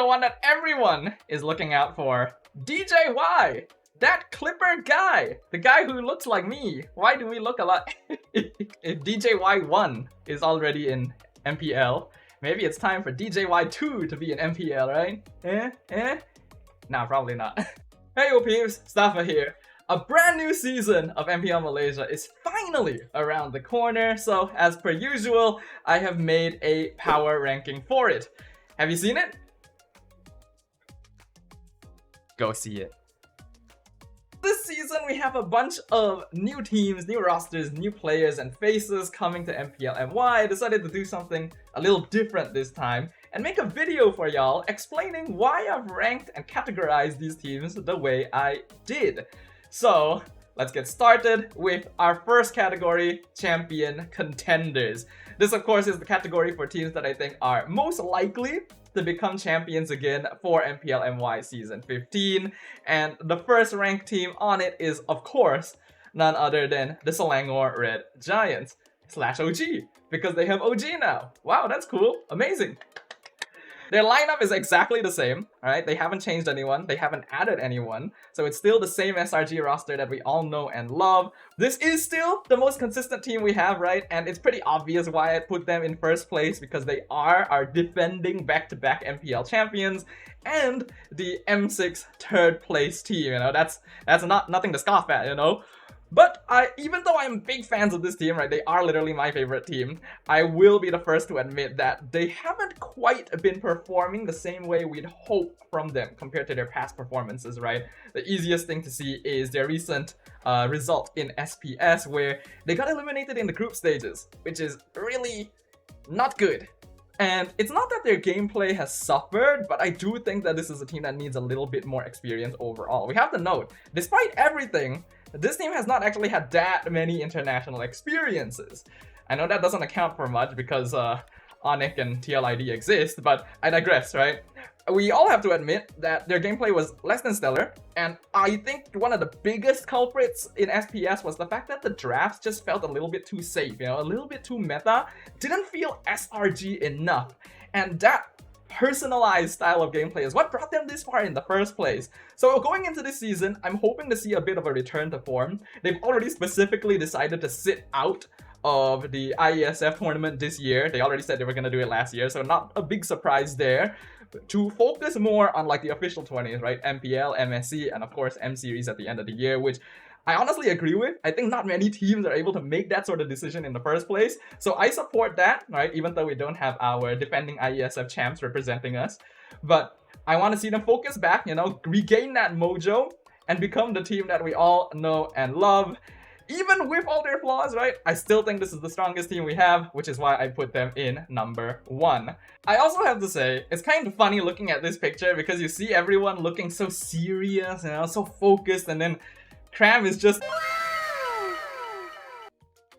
one that everyone is looking out for. DJY! That Clipper guy! The guy who looks like me. Why do we look alike? If DJY1 is already in MPL, maybe it's time for DJY2 to be in MPL, right? Nah, probably not. Hey yo peeps, Sdafhaa here. A brand new season of MPL Malaysia is finally around the corner, so as per usual, I have made a power ranking for it. Have you seen it? Go see it. This season we have a bunch of new teams, new rosters, new players and faces coming to MPL MY. I decided to do something a little different this time and make a video for y'all explaining why I've ranked and categorized these teams the way I did. So let's get started with our first category, Champion Contenders. This of course is the category for teams that I think are most likely to become champions again for MPL MY Season 15. And the first ranked team on it is of course none other than the Selangor Red Giants / OG, because they have OG now. Wow, that's cool. Amazing. Their lineup is exactly the same, alright? They haven't changed anyone, they haven't added anyone, so it's still the same SRG roster that we all know and love. This is still the most consistent team we have, right? And it's pretty obvious why I put them in first place, because they are our defending back-to-back MPL champions and the M6 third place team, you know? That's nothing to scoff at, you know? But even though I'm big fans of this team, right, they are literally my favorite team, I will be the first to admit that they haven't quite been performing the same way we'd hope from them compared to their past performances, right? The easiest thing to see is their recent result in SPS, where they got eliminated in the group stages, which is really not good. And it's not that their gameplay has suffered, but I do think that this is a team that needs a little bit more experience overall. We have to note, despite everything, this team has not actually had that many international experiences. I know that doesn't account for much because Onyx and TLID exist, but I digress, right? We all have to admit that their gameplay was less than stellar, and I think one of the biggest culprits in SPS was the fact that the drafts just felt a little bit too safe, you know, a little bit too meta, didn't feel SRG enough, and that personalized style of gameplay is what brought them this far in the first place. So going into this season, I'm hoping to see a bit of a return to form. They've already specifically decided to sit out of the IESF tournament this year. They already said they were going to do it last year, so not a big surprise there. To focus more on like the official 20s, right? MPL, MSC, and of course M Series at the end of the year, which I honestly agree with. I think not many teams are able to make that sort of decision in the first place. So I support that, right? Even though we don't have our defending IESF champs representing us. But I want to see them focus back, you know, regain that mojo and become the team that we all know and love. Even with all their flaws, right? I still think this is the strongest team we have, which is why I put them in number 1. I also have to say, it's kind of funny looking at this picture because you see everyone looking so serious, you know, so focused, and then Cram is just...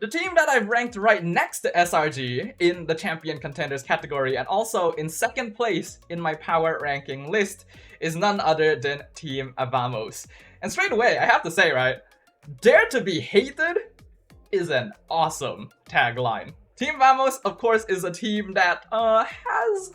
The team that I've ranked right next to SRG in the Champion Contenders category and also in second place in my power ranking list is none other than Team Vamos. And straight away, I have to say, right, Dare to be hated is an awesome tagline. Team Vamos, of course, is a team that has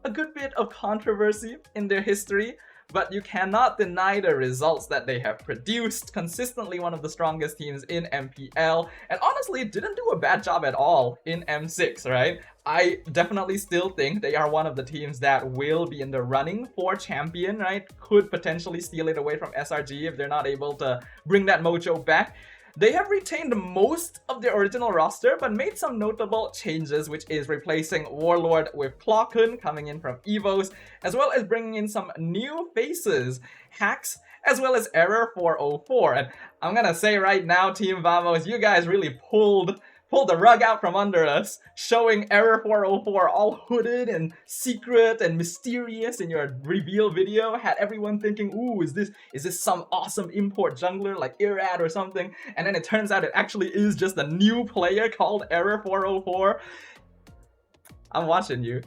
a good bit of controversy in their history, but you cannot deny the results that they have produced. Consistently one of the strongest teams in MPL, and honestly didn't do a bad job at all in M6, right? I definitely still think they are one of the teams that will be in the running for champion, right? Could potentially steal it away from SRG if they're not able to bring that mojo back. They have retained most of their original roster, but made some notable changes, which is replacing Warlord with Clawkun coming in from EVOs, as well as bringing in some new faces, Hacks, as well as Error 404. And I'm gonna say right now, Team Vamos, you guys really pulled the rug out from under us, showing Error 404 all hooded and secret and mysterious in your reveal video. Had everyone thinking, ooh, is this some awesome import jungler like Irad or something? And then it turns out it actually is just a new player called Error 404. I'm watching you.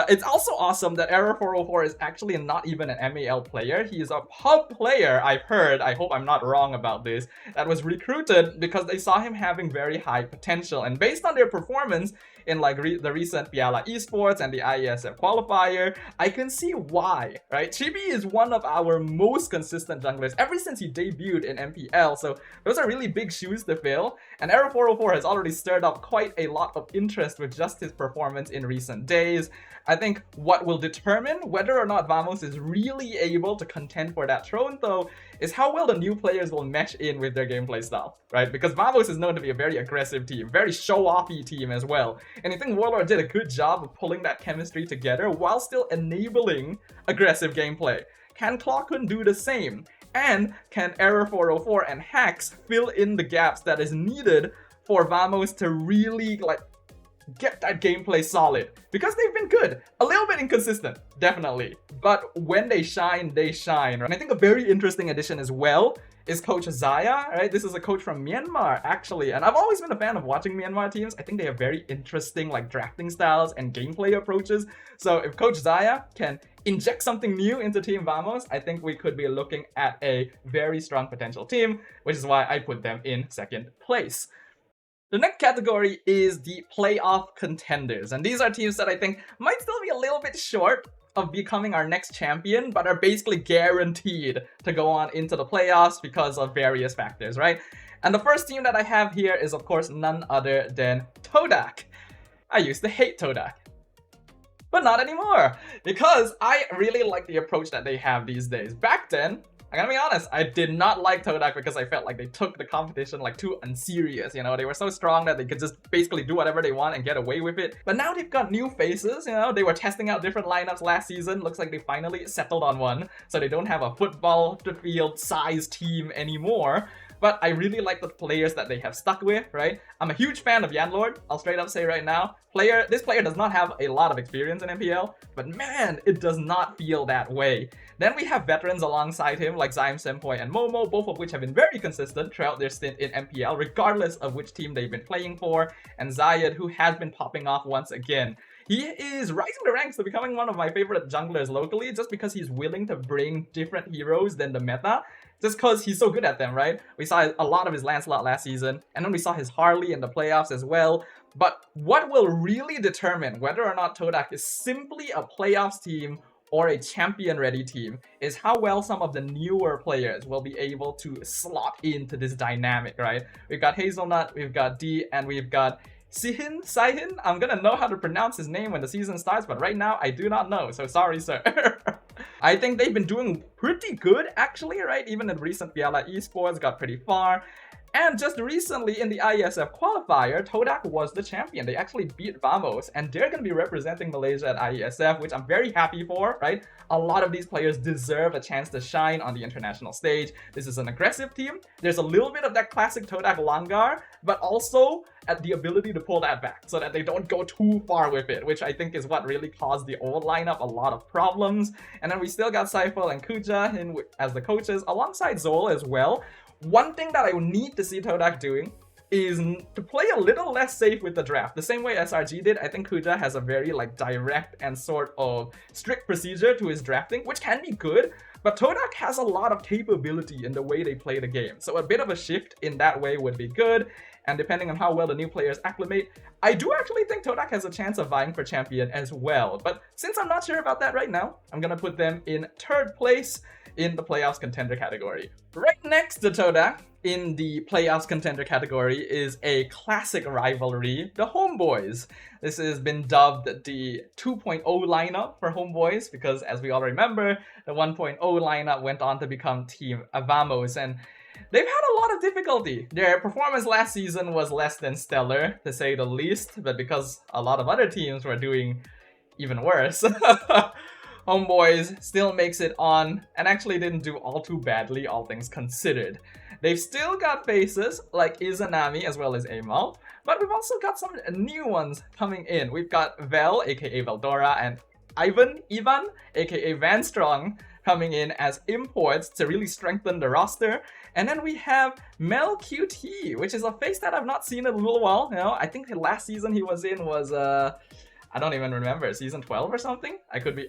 It's also awesome that Error 404 is actually not even an MAL player. He is a pub player, I've heard, I hope I'm not wrong about this, that was recruited because they saw him having very high potential. And based on their performance, in like the recent MPL Esports and the IESF qualifier, I can see why, right? Chibi is one of our most consistent junglers ever since he debuted in MPL, so those are really big shoes to fill, and Era 404 has already stirred up quite a lot of interest with just his performance in recent days. I think what will determine whether or not Vamos is really able to contend for that throne, though, is how well the new players will mesh in with their gameplay style, right? Because Vamos is known to be a very aggressive team, very show-offy team as well, and I think Warlord did a good job of pulling that chemistry together while still enabling aggressive gameplay. Can Clawkun do the same? And can Error 404 and Hacks fill in the gaps that is needed for Vamos to really, like, get that gameplay solid? Because they've been good, a little bit inconsistent, definitely, but when they shine, right? And I think a very interesting addition as well is Coach Zaya, right? This is a coach from Myanmar, actually, and I've always been a fan of watching Myanmar teams. I think they have very interesting like drafting styles and gameplay approaches, so if Coach Zaya can inject something new into Team Vamos, I think we could be looking at a very strong potential team, which is why I put them in second place. The next category is the playoff contenders, and these are teams that I think might still be a little bit short of becoming our next champion, but are basically guaranteed to go on into the playoffs because of various factors, right? And the first team that I have here is, of course, none other than Todak. I used to hate Todak, but not anymore, because I really like the approach that they have these days. Back then, I gotta be honest, I did not like Todak because I felt like they took the competition like too unserious, you know? They were so strong that they could just basically do whatever they want and get away with it. But now they've got new faces, you know? They were testing out different lineups last season. Looks like they finally settled on one, so they don't have a football field size team anymore. But I really like the players that they have stuck with, right? I'm a huge fan of Yanlord, I'll straight up say right now. This player does not have a lot of experience in MPL, but man, it does not feel that way. Then we have veterans alongside him like Zaim Senpoi and Momo, both of which have been very consistent throughout their stint in MPL, regardless of which team they've been playing for, and Zayed, who has been popping off once again. He is rising the ranks to becoming one of my favorite junglers locally, just because he's willing to bring different heroes than the meta, just because he's so good at them, right? We saw a lot of his Lancelot last season, and then we saw his Harley in the playoffs as well. But what will really determine whether or not Todak is simply a playoffs team or a champion-ready team is how well some of the newer players will be able to slot into this dynamic, right? We've got Hazelnut, we've got D, and we've got Saihin. I'm gonna know how to pronounce his name when the season starts, but right now I do not know, so sorry, sir. I think they've been doing pretty good, actually, right? Even in recent MPL Esports, got pretty far. And just recently in the IESF qualifier, Todak was the champion. They actually beat Vamos, and they're going to be representing Malaysia at IESF, which I'm very happy for, right? A lot of these players deserve a chance to shine on the international stage. This is an aggressive team. There's a little bit of that classic Todak Langar, but also at the ability to pull that back so that they don't go too far with it, which I think is what really caused the old lineup a lot of problems. And then we still got Saiful and Kuja as the coaches, alongside Zol as well. One thing that I need to see Todak doing is to play a little less safe with the draft. The same way SRG did, I think Kuja has a very like direct and sort of strict procedure to his drafting, which can be good, but Todak has a lot of capability in the way they play the game. So a bit of a shift in that way would be good. And depending on how well the new players acclimate, I do actually think Todak has a chance of vying for champion as well. But since I'm not sure about that right now, I'm gonna put them in third place in the playoffs contender category. Right next to Todak in the playoffs contender category is a classic rivalry, the Homeboys. This has been dubbed the 2.0 lineup for Homeboys because, as we all remember, the 1.0 lineup went on to become Team Vamos, and they've had a lot of difficulty. Their performance last season was less than stellar, to say the least, but because a lot of other teams were doing even worse, Homeboys still makes it on, and actually didn't do all too badly, all things considered. They've still got faces like Izanami as well as Amal, but we've also got some new ones coming in. We've got Vel, aka Veldora, and Ivan, aka Van Strong, coming in as imports to really strengthen the roster. And then we have Mel QT, which is a face that I've not seen in a little while. You know, I think the last season he was in was I don't even remember, season 12 or something?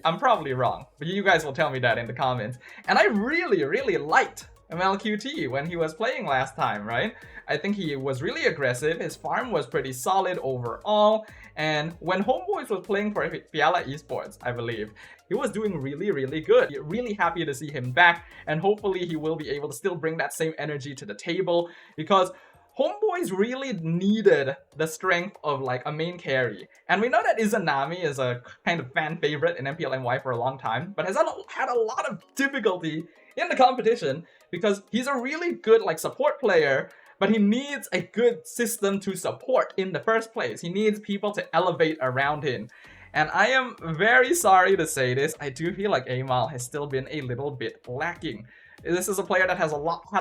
I'm probably wrong, but you guys will tell me that in the comments. And I really liked Mel QT when he was playing last time, right? I think he was really aggressive, his farm was pretty solid overall, And when Homeboys was playing for Fiala Esports, I believe, he was doing really good. Really happy to see him back, and hopefully he will be able to still bring that same energy to the table, because Homeboys really needed the strength of like a main carry. And we know that Izanami is a kind of fan favorite in MPL MY for a long time, but has had a lot of difficulty in the competition because he's a really good like support player, but he needs a good system to support in the first place. He needs people to elevate around him. And I am very sorry to say this, I do feel like Amal has still been a little bit lacking. This is a player that had a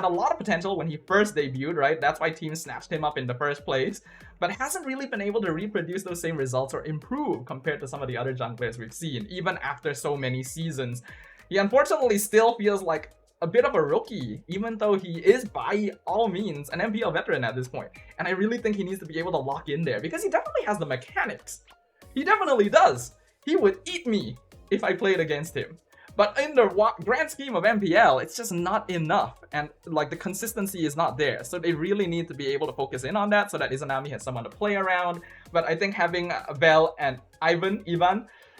lot of potential when he first debuted, right? That's why teams snatched him up in the first place, but hasn't really been able to reproduce those same results or improve compared to some of the other junglers we've seen, even after so many seasons. He unfortunately still feels like a bit of a rookie, even though he is by all means an MPL veteran at this point. And I really think he needs to be able to lock in there because he definitely has the mechanics. He definitely does. He would eat me if I played against him. But in the grand scheme of MPL, it's just not enough, and like the consistency is not there. So they really need to be able to focus in on that so that Izanami has someone to play around. But I think having Vel and Ivan,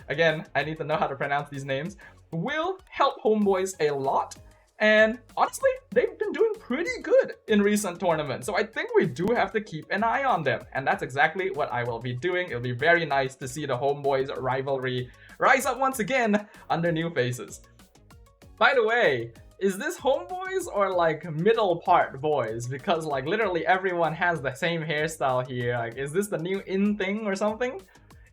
again, I need to know how to pronounce these names, will help Homeboys a lot. And honestly, they've been doing pretty good in recent tournaments. So I think we do have to keep an eye on them. And that's exactly what I will be doing. It'll be very nice to see the Homeboys rivalry rise up once again under new faces. By the way, is this Homeboys or like middle part boys? Because like literally everyone has the same hairstyle here. Like, is this the new in thing or something?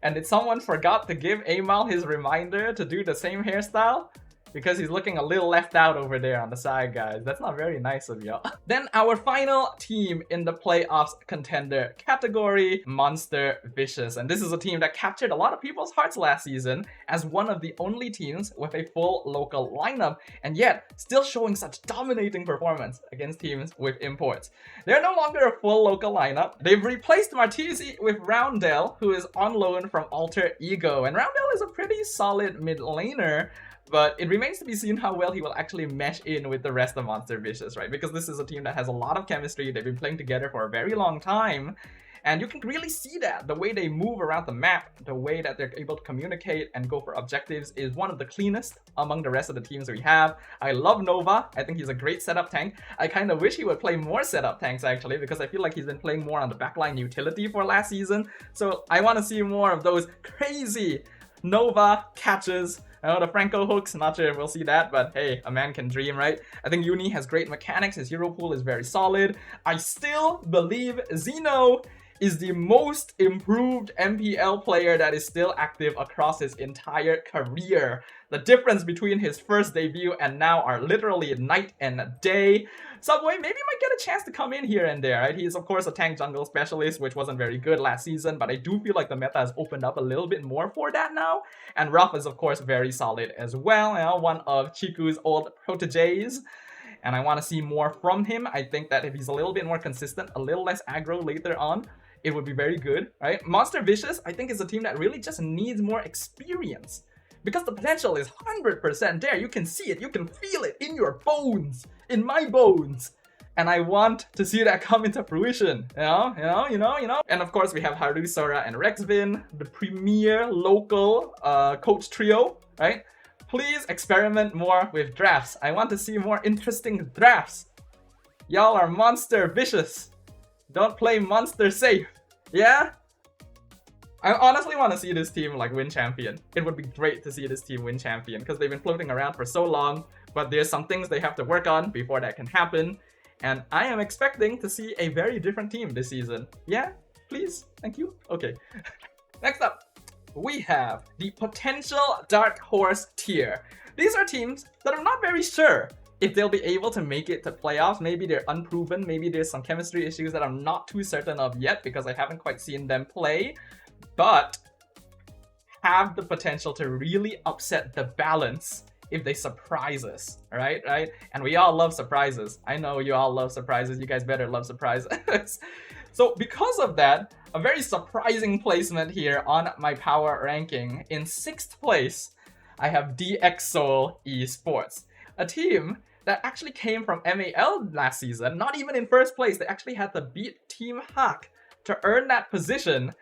And did someone forgot to give Amal his reminder to do the same hairstyle? Because he's looking a little left out over there on the side, guys. That's not very nice of y'all. Then our final team in the playoffs contender category, Monster Vicious. And this is a team that captured a lot of people's hearts last season as one of the only teams with a full local lineup, and yet still showing such dominating performance against teams with imports. They're no longer a full local lineup. They've replaced Martisi with Roundel, who is on loan from Alter Ego. And Roundel is a pretty solid mid laner, but it remains to be seen how well he will actually mesh in with the rest of Monster Vicious, right? Because this is a team that has a lot of chemistry. They've been playing together for a very long time. And you can really see that. The way they move around the map, the way that they're able to communicate and go for objectives is one of the cleanest among the rest of the teams we have. I love Nova. I think he's a great setup tank. I kind of wish he would play more setup tanks, actually, because I feel like he's been playing more on the backline utility for last season. So I want to see more of those crazy Nova catches. I know the Franco hooks, not sure if we'll see that, but hey, a man can dream, right? I think Uni has great mechanics, his hero pool is very solid. I still believe Zeno is the most improved MPL player that is still active across his entire career. The difference between his first debut and now are literally night and day. Subway maybe might get a chance to come in here and there, right? He is of course a tank jungle specialist, which wasn't very good last season, but I do feel like the meta has opened up a little bit more for that now. And Ruff is of course very solid as well, you know, one of Chiku's old proteges. And I want to see more from him. I think that if he's a little bit more consistent, a little less aggro later on, it would be very good, right? Monster Vicious, I think, is a team that really just needs more experience. Because the potential is 100% there. You can see it, you can feel it in your bones, in my bones. And I want to see that come into fruition, you know. And of course, we have Haru, Sora, and Rexvin, the premier local coach trio, right? Please experiment more with drafts. I want to see more interesting drafts. Y'all are Monster Vicious. Don't play monster safe, yeah? I honestly want to see this team like win champion. It would be great to see this team win champion because they've been floating around for so long, but there's some things they have to work on before that can happen. And I am expecting to see a very different team this season. Yeah? Please? Thank you? Okay. Next up, we have the potential Dark Horse tier. These are teams that I'm not very sure if they'll be able to make it to playoffs. Maybe they're unproven, maybe there's some chemistry issues that I'm not too certain of yet because I haven't quite seen them play, but have the potential to really upset the balance if they surprise us, right? And we all love surprises. I know you all love surprises. You guys better love surprises. So because of that, a very surprising placement here on my power ranking. In 6th place, I have DX Seoul Esports, a team that actually came from MAL last season. Not even in 1st place, they actually had to beat Team Hack to earn that position.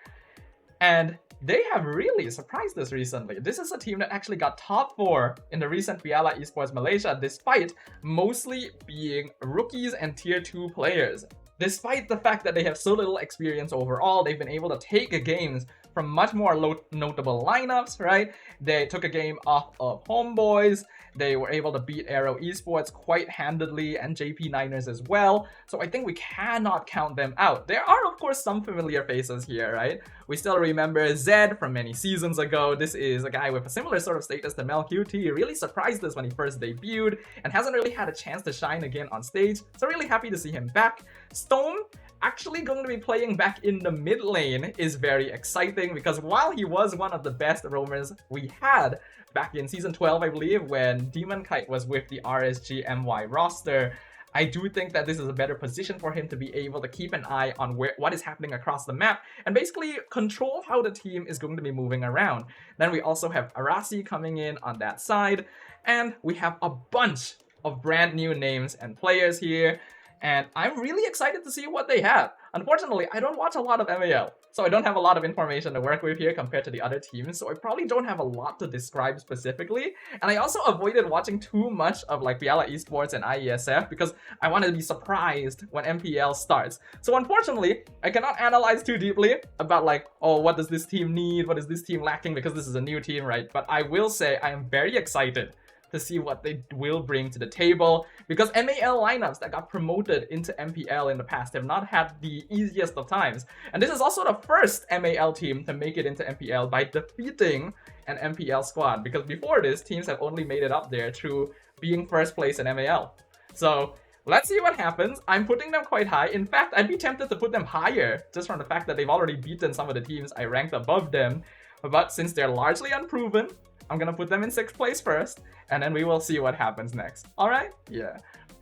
And they have really surprised us recently. This is a team that actually got top 4 in the recent MPL Esports Malaysia, despite mostly being rookies and tier 2 players. Despite the fact that they have so little experience overall, they've been able to take games from much more notable lineups, right? They took a game off of Homeboys. They were able to beat Aero Esports quite handedly, and JP Niners as well. So I think we cannot count them out. There are, of course, some familiar faces here, right? We still remember Zed from many seasons ago. This is a guy with a similar sort of status to MelQT. He really surprised us when he first debuted and hasn't really had a chance to shine again on stage. So really happy to see him back. Stone, actually going to be playing back in the mid lane is very exciting, because while he was one of the best roamers we had back in Season 12, I believe, when Demon Kite was with the RSG MY roster, I do think that this is a better position for him to be able to keep an eye on what is happening across the map and basically control how the team is going to be moving around. Then we also have Arasi coming in on that side, and we have a bunch of brand new names and players here. And I'm really excited to see what they have. Unfortunately, I don't watch a lot of MAL, so I don't have a lot of information to work with here compared to the other teams, so I probably don't have a lot to describe specifically. And I also avoided watching too much of like MPL Esports and IESF because I want to be surprised when MPL starts. So unfortunately, I cannot analyze too deeply about like, oh, what does this team need? What is this team lacking? Because this is a new team, right? But I will say I am very excited to see what they will bring to the table, because MAL lineups that got promoted into MPL in the past have not had the easiest of times. And this is also the first MAL team to make it into MPL by defeating an MPL squad, because before this, teams have only made it up there through being first place in MAL. So let's see what happens. I'm putting them quite high. In fact, I'd be tempted to put them higher just from the fact that they've already beaten some of the teams I ranked above them. But since they're largely unproven, I'm gonna put them in 6th place first, and then we will see what happens next. Alright? Yeah.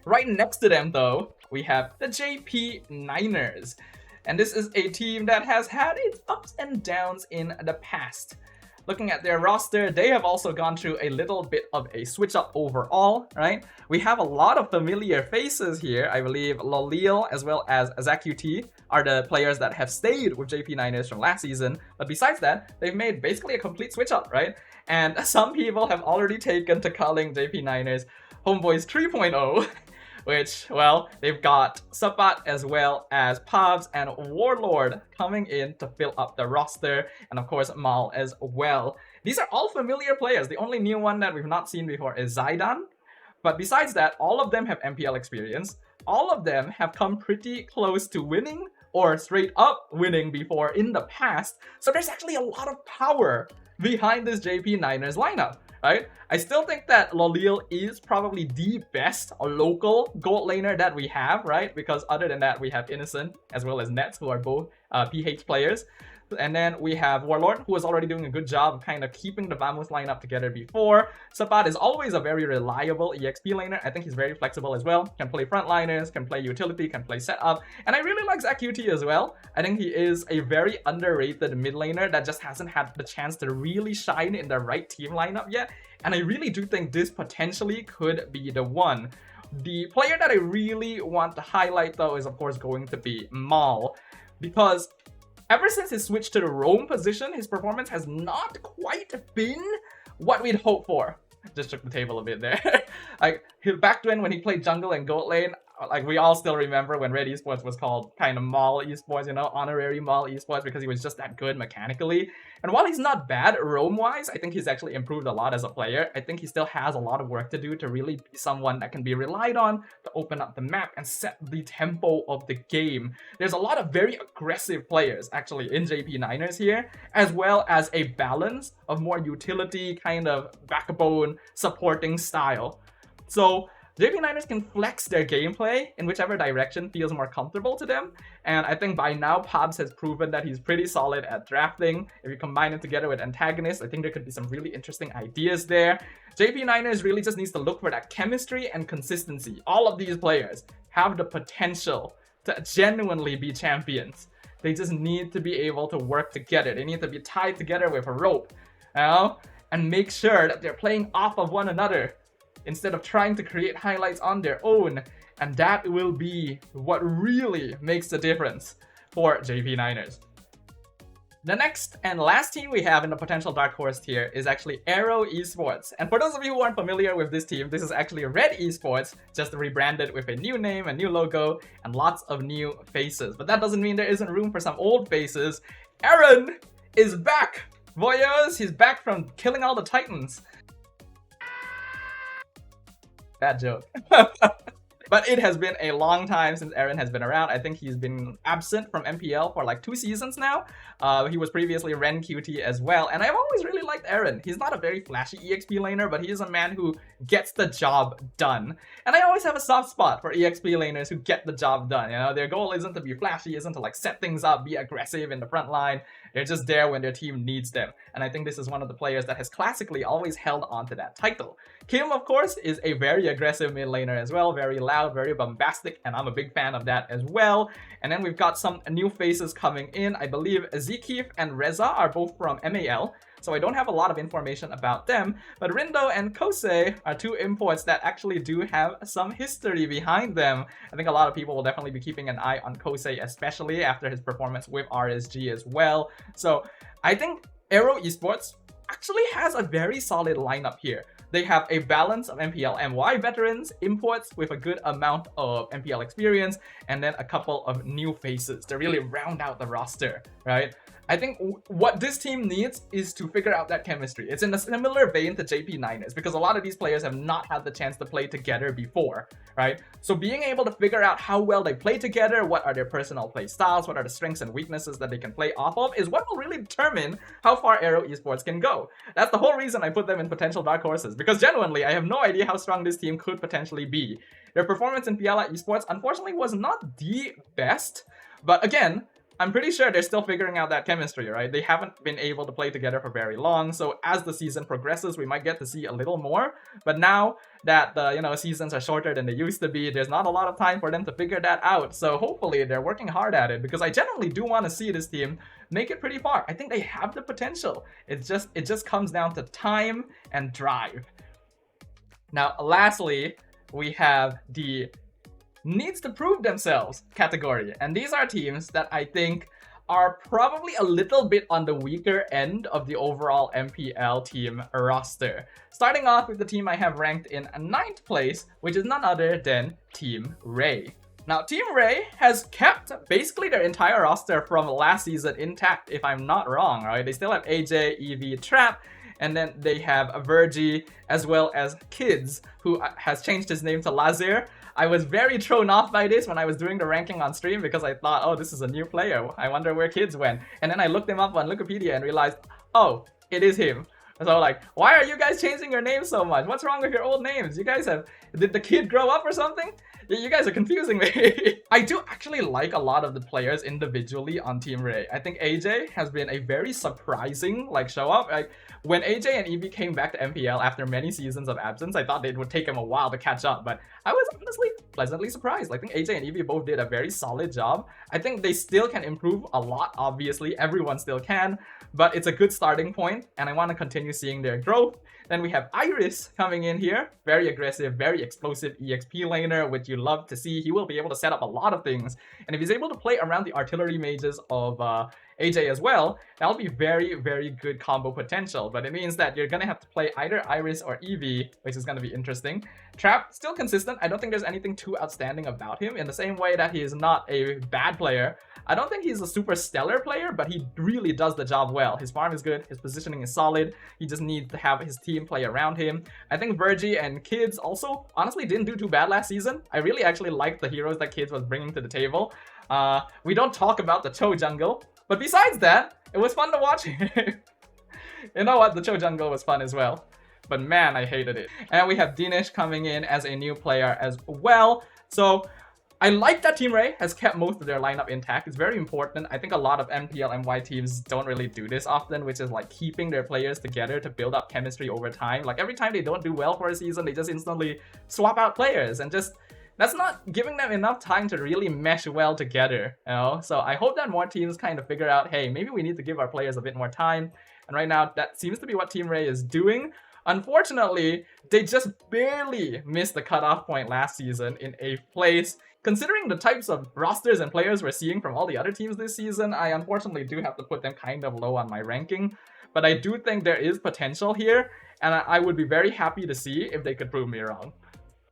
Right next to them, though, we have the JP Niners. And this is a team that has had its ups and downs in the past. Looking at their roster, they have also gone through a little bit of a switch up overall, right? We have a lot of familiar faces here. I believe Lolil as well as ZQT are the players that have stayed with JP Niners from last season. But besides that, they've made basically a complete switch up, right? And some people have already taken to calling JP Niners Homeboys 3.0. Which, well, they've got Sabat as well as Pubs and Warlord coming in to fill up the roster, and of course Mal as well. These are all familiar players. The only new one that we've not seen before is Zaidan. But besides that, all of them have MPL experience. All of them have come pretty close to winning or straight up winning before in the past. So there's actually a lot of power behind this JP Niners lineup. Right? I still think that Lolil is probably the best local gold laner that we have, right? Because other than that, we have Innocent as well as Nets, who are both PH players. And then we have Warlord, who is already doing a good job of kind of keeping the Vamos lineup together before. Sabat is always a very reliable EXP laner. I think he's very flexible as well. Can play frontliners, can play utility, can play setup. And I really like ZQT as well. I think he is a very underrated mid laner that just hasn't had the chance to really shine in the right team lineup yet. And I really do think this potentially could be the one. The player that I really want to highlight though is of course going to be Mal, because ever since his switch to the roam position, his performance has not quite been what we'd hoped for. Just shook the table a bit there. Like, back then when he played jungle and gold lane, like we all still remember when Red Esports was called kind of Mal Esports, you know, honorary Mal Esports, because he was just that good mechanically. And while he's not bad roam-wise, I think he's actually improved a lot as a player. I think he still has a lot of work to do to really be someone that can be relied on to open up the map and set the tempo of the game. There's a lot of very aggressive players actually in JP Niners here, as well as a balance of more utility kind of backbone supporting style. So JP Niners can flex their gameplay in whichever direction feels more comfortable to them, and I think by now Pabs has proven that he's pretty solid at drafting. If you combine it together with antagonists, I think there could be some really interesting ideas there. JP Niners really just needs to look for that chemistry and consistency. All of these players have the potential to genuinely be champions. They just need to be able to work together. They need to be tied together with a rope, you know, and make sure that they're playing off of one another instead of trying to create highlights on their own. And that will be what really makes the difference for JP Niners. The next and last team we have in the potential dark horse tier is actually Aero Esports. And for those of you who aren't familiar with this team, this is actually Red Esports, just rebranded with a new name, a new logo, and lots of new faces. But that doesn't mean there isn't room for some old faces. Aaron is back! Voyeurs, he's back from killing all the Titans. Bad joke. But it has been a long time since Aaron has been around. I think he's been absent from MPL for like 2 seasons now. He was previously Ren QT as well. And I've always really liked Aaron. He's not a very flashy EXP laner, but he is a man who gets the job done. And I always have a soft spot for EXP laners who get the job done. You know, their goal isn't to be flashy, isn't to like set things up, be aggressive in the front line. They're just there when their team needs them. And I think this is one of the players that has classically always held on to that title. Kim, of course, is a very aggressive mid laner as well, very loud, very bombastic, and I'm a big fan of that as well. And then we've got some new faces coming in. I believe Zekif and Reza are both from MAL, so I don't have a lot of information about them, but Rindo and Kosei are 2 imports that actually do have some history behind them. I think a lot of people will definitely be keeping an eye on Kosei, especially after his performance with RSG as well. So I think Aero Esports actually has a very solid lineup here. They have a balance of MPL MY veterans, imports with a good amount of MPL experience, and then a couple of new faces to really round out the roster, right? I think what this team needs is to figure out that chemistry. It's in a similar vein to JP9ers, because a lot of these players have not had the chance to play together before, right? So being able to figure out how well they play together, what are their personal play styles, what are the strengths and weaknesses that they can play off of, is what will really determine how far Aero Esports can go. That's the whole reason I put them in potential dark horses, because genuinely, I have no idea how strong this team could potentially be. Their performance in PL Esports, unfortunately, was not the best, but again, I'm pretty sure they're still figuring out that chemistry, right? They haven't been able to play together for very long, so as the season progresses, we might get to see a little more. But now that the seasons are shorter than they used to be, there's not a lot of time for them to figure that out. So hopefully they're working hard at it, because I genuinely do want to see this team make it pretty far. I think they have the potential. It just comes down to time and drive. Now, lastly, we have the needs to prove themselves category, and these are teams that I think are probably a little bit on the weaker end of the overall MPL team roster. Starting off with the team I have ranked in 9th place, which is none other than Team Ray. Now, Team Ray has kept basically their entire roster from last season intact, if I'm not wrong, right? They still have AJ, Evie, Trap, and then they have Virgie, as well as Kids, who has changed his name to Lazir. I was very thrown off by this when I was doing the ranking on stream, because I thought, oh, this is a new player. I wonder where Kids went. And then I looked him up on Wikipedia and realized, oh, it is him. So like, why are you guys changing your names so much? What's wrong with your old names? You guys did the kid grow up or something? You guys are confusing me. I do actually like a lot of the players individually on Team Ray. I think AJ has been a very surprising show up. Like, when AJ and Evie came back to MPL after many seasons of absence, I thought it would take them a while to catch up, but I was honestly pleasantly surprised. I think AJ and Evie both did a very solid job. I think they still can improve a lot, obviously. Everyone still can, but it's a good starting point, and I want to continue seeing their growth. Then we have Iris coming in here. Very aggressive, very explosive EXP laner, which you love to see. He will be able to set up a lot of things. And if he's able to play around the artillery mages of AJ as well, that'll be very, very good combo potential. But it means that you're going to have to play either Iris or Evie, which is going to be interesting. Trap, still consistent. I don't think there's anything too outstanding about him. In the same way that he is not a bad player, I don't think he's a super stellar player, but he really does the job well. His farm is good, his positioning is solid. He just needs to have his team play around him. I think Virgie and Kids also honestly didn't do too bad last season. I really actually liked the heroes that Kids was bringing to the table. We don't talk about the Cho jungle, but besides that, it was fun to watch him. You know what? The Cho jungle was fun as well. But man, I hated it. And we have Dinesh coming in as a new player as well. So I like that Team Ray has kept most of their lineup intact. It's very important. I think a lot of MPL MY teams don't really do this often, which is like keeping their players together to build up chemistry over time. Like every time they don't do well for a season, they just instantly swap out players, and just that's not giving them enough time to really mesh well together, you know? So I hope that more teams kind of figure out, hey, maybe we need to give our players a bit more time. And right now, that seems to be what Team Ray is doing. Unfortunately, they just barely missed the cutoff point last season in 8th place. Considering the types of rosters and players we're seeing from all the other teams this season, I unfortunately do have to put them kind of low on my ranking. But I do think there is potential here, and I would be very happy to see if they could prove me wrong.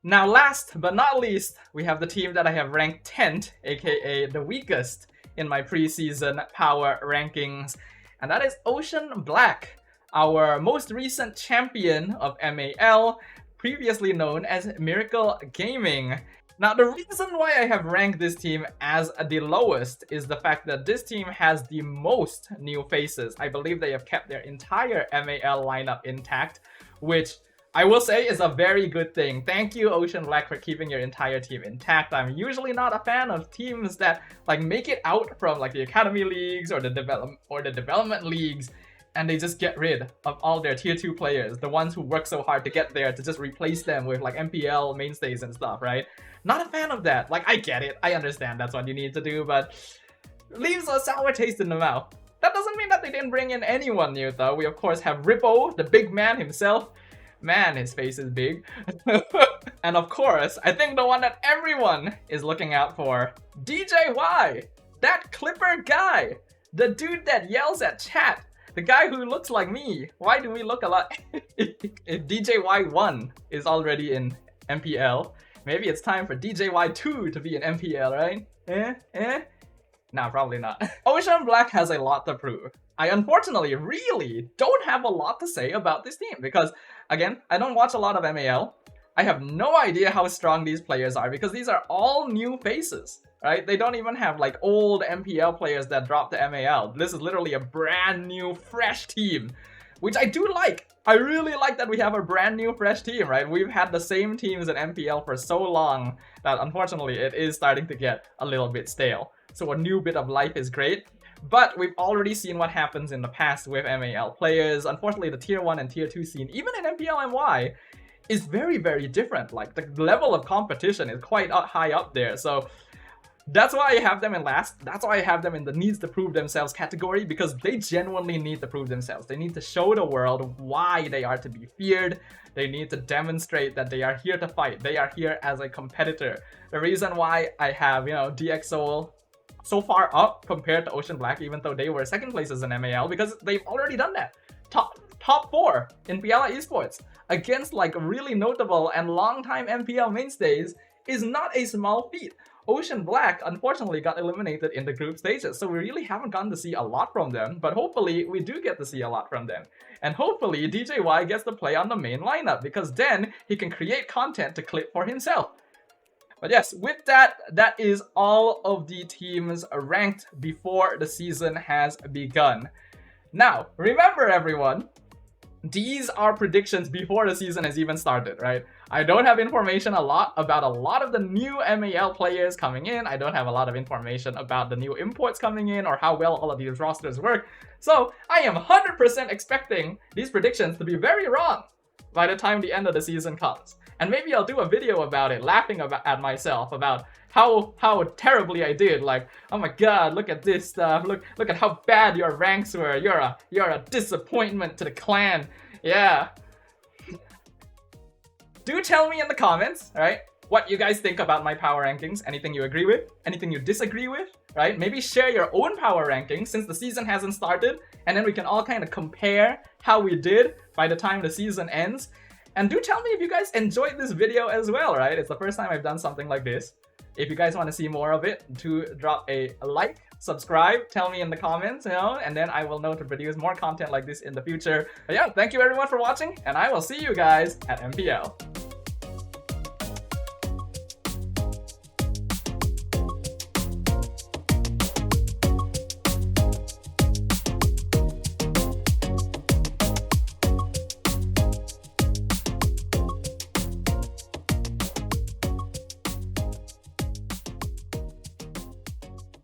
Now last but not least, we have the team that I have ranked 10th, aka the weakest in my preseason power rankings, and that is Ocean Black, our most recent champion of MAL, previously known as Miracle Gaming. Now, the reason why I have ranked this team as the lowest is the fact that this team has the most new faces. I believe they have kept their entire MAL lineup intact, which I will say is a very good thing. Thank you, Ocean Black, for keeping your entire team intact. I'm usually not a fan of teams that like make it out from like the academy leagues or the development leagues, and they just get rid of all their tier 2 players, the ones who work so hard to get there, to just replace them with like MPL mainstays and stuff, right? Not a fan of that. Like, I get it, I understand that's what you need to do, but leaves a sour taste in the mouth. That doesn't mean that they didn't bring in anyone new though. We of course have Rippo, the big man himself. Man, his face is big. And of course, I think the one that everyone is looking out for, DJY, that Clipper guy, the dude that yells at chat. The guy who looks like me. Why do we look a lot? If DJY1 is already in MPL, maybe it's time for DJY2 to be in MPL, right? Nah, probably not. Ocean Black has a lot to prove. I unfortunately really don't have a lot to say about this team because, again, I don't watch a lot of MAL. I have no idea how strong these players are because these are all new faces. Right? They don't even have like old MPL players that dropped to MAL. This is literally a brand new, fresh team, which I do like. I really like that we have a brand new, fresh team, right? We've had the same teams in MPL for so long that unfortunately it is starting to get a little bit stale. So a new bit of life is great. But we've already seen what happens in the past with MAL players. Unfortunately, the tier 1 and tier 2 scene, even in MPL MY, is very, very different. Like the level of competition is quite high up there. So that's why I have them in last. That's why I have them in the needs to prove themselves category, because they genuinely need to prove themselves. They need to show the world why they are to be feared. They need to demonstrate that they are here to fight. They are here as a competitor. The reason why I have, DxSoul so far up compared to Ocean Black, even though they were second places in MAL, because they've already done that. Top 4 in Piala Esports against like really notable and long-time MPL mainstays is not a small feat. Ocean Black unfortunately got eliminated in the group stages, so we really haven't gotten to see a lot from them, but hopefully we do get to see a lot from them. And hopefully DJY gets to play on the main lineup, because then he can create content to clip for himself. But yes, with that, that is all of the teams ranked before the season has begun. Now, remember everyone, these are predictions before the season has even started, right? I don't have information about a lot of the new MAL players coming in. I don't have a lot of information about the new imports coming in or how well all of these rosters work. So I am 100% expecting these predictions to be very wrong by the time the end of the season comes. And maybe I'll do a video about it, laughing at myself about how terribly I did. Like, oh my god, look at this stuff. Look at how bad your ranks were. You're a disappointment to the clan. Yeah. Do tell me in the comments, right, what you guys think about my power rankings. Anything you agree with, anything you disagree with, right? Maybe share your own power rankings since the season hasn't started, and then we can all kind of compare how we did by the time the season ends. And do tell me if you guys enjoyed this video as well, right? It's the first time I've done something like this. If you guys want to see more of it, do drop a like, subscribe, tell me in the comments, and then I will know to produce more content like this in the future. But yeah, thank you everyone for watching, and I will see you guys at MPL.